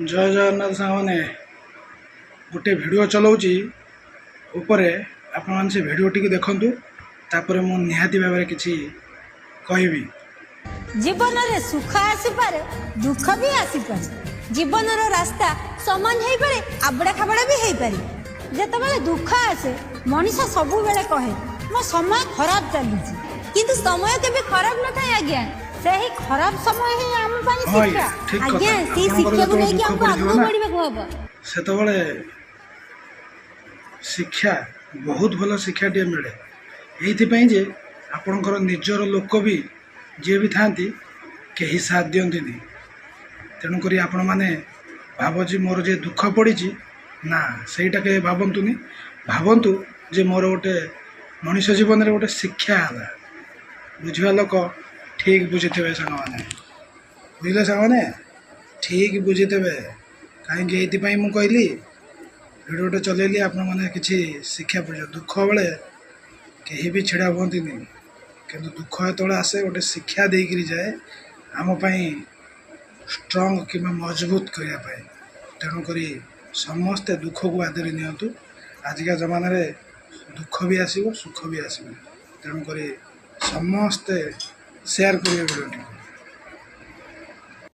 जय जगन्नाथ सामने गोटे भिडियो चलाऊँगी उपरे आपण से भिडियो टी देखु तापर मु निहाती भाव किसी कहबी। जीवन रे सुख आसीपारे दुख भी आसीपारे जीवन रो रास्ता समान हेई पारे आबड़ा खाबड़ा भी हेई पारे जेतबेले दुख आसे मनीष सबु बेले कहे मो समय खराब चली किंतु समय केबे खराब न थाए आज्ञा सेही खराब समय ही हम पानी शिक्षा आज्ञा सी शिक्षा को लेके हमको आगु बढ़िबे को हबो सेतबेले शिक्षा बहुत भल शिक्षा टे मिले एइथि जे आपणकर निजर लोक भी जी भी थांती कहीं साथ दियंती तेणुक आपण मैंने भावजी मोर जे दुख पड़ी ना सहीटा के भावतुनि भावतु जे मोर गोटे मनुष्य जीवन में गोटे शिक्षा है बुझा लोक ठीक बुझे सांग मैंने बुझे सांग मैंने ठीक बुझे कहीं मुझे कहली भिडियोटे चलैली आपण मैंने किसी शिक्षा पड़ दुख बेले कहीं भी छिड़ा हुआ किंतु दुख जो आसे गोटे शिक्षा देकर जाए आमपाई स्ट्रंग कि मजबूत करने तेणुक समस्ते दुख को आदरी नियंतु आजिका जमान दुख भी आसो सुख भी आसो तेणुक समस्ते शेयर करेंगे भिडियो।